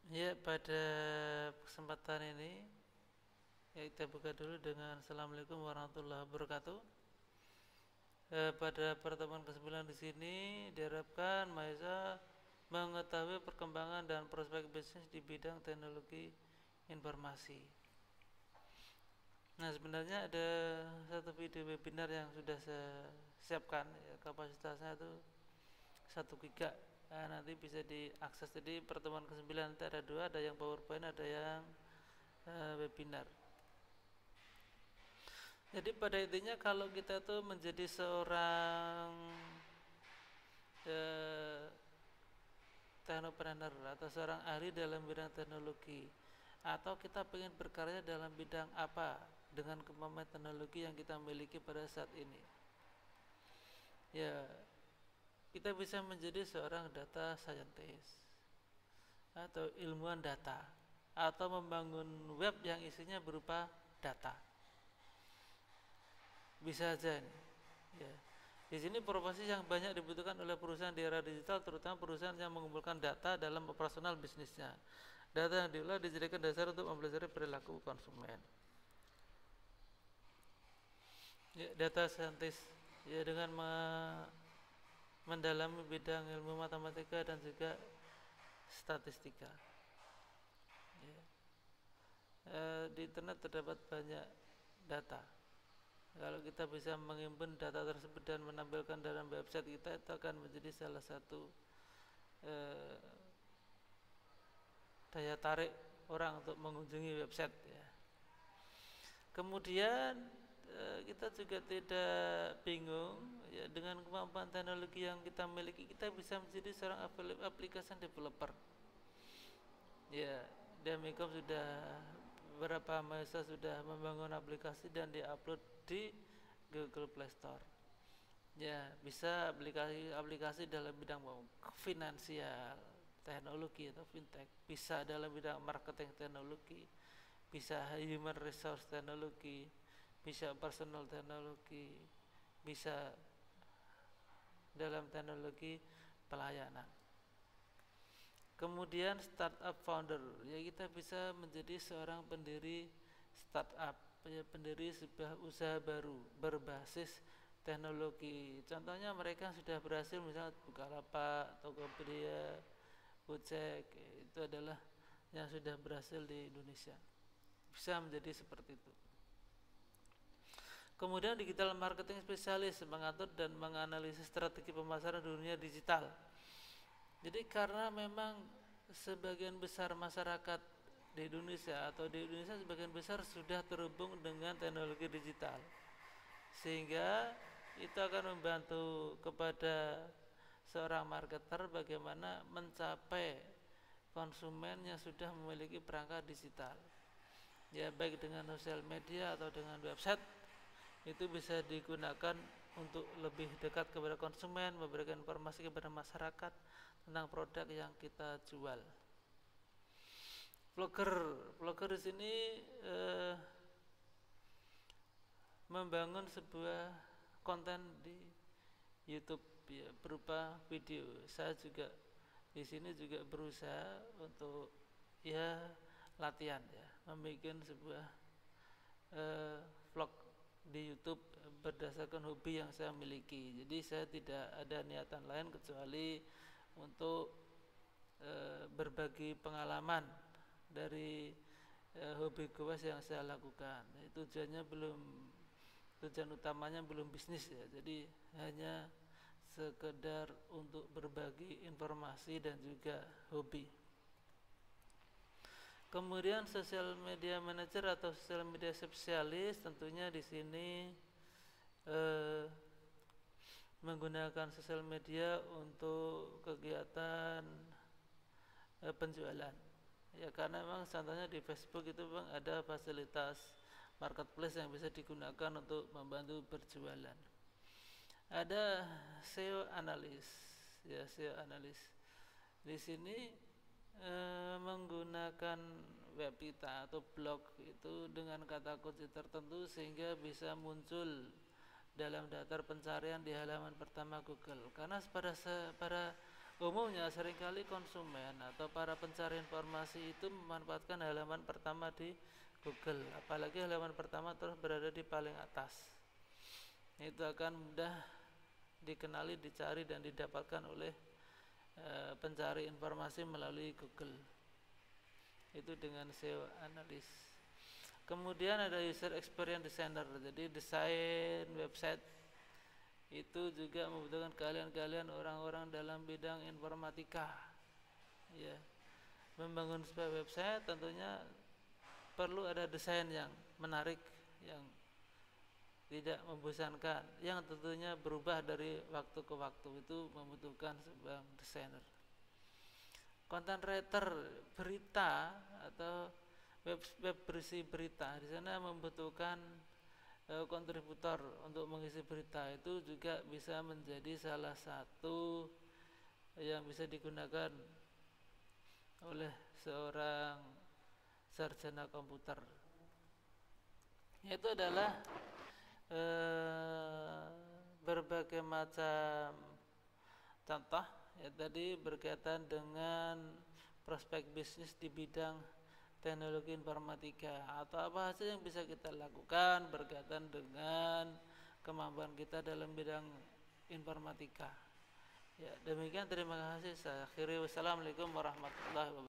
Ya, pada kesempatan ini ya kita buka dulu dengan Assalamualaikum warahmatullahi wabarakatuh. Pada pertemuan ke-9 di sini diharapkan mahasiswa mengetahui perkembangan dan prospek bisnis di bidang teknologi informasi. Nah, sebenarnya ada satu video webinar yang sudah saya siapkan, ya, kapasitasnya itu 1 GB. Nah, nanti bisa diakses. Jadi pertemuan ke-9 nanti ada dua, ada yang PowerPoint, ada yang webinar. Jadi pada intinya kalau kita tuh menjadi seorang eh, teknopreneur atau seorang ahli dalam bidang teknologi, atau kita ingin berkarya dalam bidang apa dengan kemampuan teknologi yang kita miliki pada saat ini, ya kita bisa menjadi seorang data scientist atau ilmuwan data, atau membangun web yang isinya berupa data. Bisa aja nih, ya. Di sini profesi yang banyak dibutuhkan oleh perusahaan di era digital, terutama perusahaan yang mengumpulkan data dalam operasional bisnisnya. Data yang diolah dijadikan dasar untuk mempelajari perilaku konsumen. Ya, data scientist, ya, dengan mendalami bidang ilmu matematika dan juga statistika. Ya. Di internet terdapat banyak data. Kalau kita bisa menghimpun data tersebut dan menampilkan dalam website kita, itu akan menjadi salah satu daya tarik orang untuk mengunjungi website, ya. Kemudian kita juga tidak bingung, ya, dengan kemampuan teknologi yang kita miliki, kita bisa menjadi seorang application developer. Ya, Demikom sudah beberapa mahasiswa sudah membangun aplikasi dan diupload di Google Play Store. Ya, bisa aplikasi dalam bidang finansial, teknologi atau fintech, bisa dalam bidang marketing teknologi, bisa human resource teknologi, bisa personal teknologi, bisa dalam teknologi pelayanan. Kemudian startup founder, ya kita bisa menjadi seorang pendiri startup, ya, pendiri sebuah usaha baru berbasis teknologi. Contohnya mereka sudah berhasil, misalnya Bukalapak, Tokopedia, Gojek, itu adalah yang sudah berhasil di Indonesia. Bisa menjadi seperti itu. Kemudian digital marketing spesialis, mengatur dan menganalisis strategi pemasaran dunia digital. Jadi karena memang sebagian besar masyarakat di Indonesia, atau di Indonesia sebagian besar sudah terhubung dengan teknologi digital, sehingga itu akan membantu kepada seorang marketer bagaimana mencapai konsumen yang sudah memiliki perangkat digital, ya, baik dengan sosial media atau dengan website. Itu bisa digunakan untuk lebih dekat kepada konsumen, memberikan informasi kepada masyarakat tentang produk yang kita jual. Vlogger di sini membangun sebuah konten di YouTube, ya, berupa video. Saya juga di sini juga berusaha untuk, ya, latihan, ya, membuat sebuah vlog di YouTube berdasarkan hobi yang saya miliki. Jadi saya tidak ada niatan lain kecuali untuk berbagi pengalaman dari hobi goes yang saya lakukan. Tujuan utamanya belum bisnis, ya. Jadi hanya sekedar untuk berbagi informasi dan juga hobi. Kemudian social media manager atau social media spesialis, tentunya di sini menggunakan sosial media untuk kegiatan penjualan, ya, karena memang contohnya di Facebook itu memang ada fasilitas marketplace yang bisa digunakan untuk membantu berjualan. Ada SEO analis, ya, SEO analis di sini menggunakan web kita atau blog itu dengan kata kunci tertentu sehingga bisa muncul dalam daftar pencarian di halaman pertama Google. Karena pada Umumnya seringkali konsumen atau para pencari informasi itu memanfaatkan halaman pertama di Google, apalagi halaman pertama terus berada di paling atas. Itu akan mudah dikenali, dicari dan didapatkan oleh pencari informasi melalui Google. Itu dengan SEO analis. Kemudian ada user experience designer, jadi desain website itu juga membutuhkan keahlian-keahlian orang-orang dalam bidang informatika. Ya, membangun sebuah website tentunya perlu ada desain yang menarik, yang tidak membosankan, yang tentunya berubah dari waktu ke waktu. Itu membutuhkan sebuah desainer. Content writer berita atau web berisi berita, di sana membutuhkan kontributor untuk mengisi berita. Itu juga bisa menjadi salah satu yang bisa digunakan oleh seorang sarjana komputer. Itu adalah berbagai macam contoh ya, tadi berkaitan dengan prospek bisnis di bidang teknologi informatika, atau apa saja yang bisa kita lakukan berkaitan dengan kemampuan kita dalam bidang informatika. Ya, demikian, terima kasih. Saya akhiri. Wassalamualaikum warahmatullahi wabarakatuh.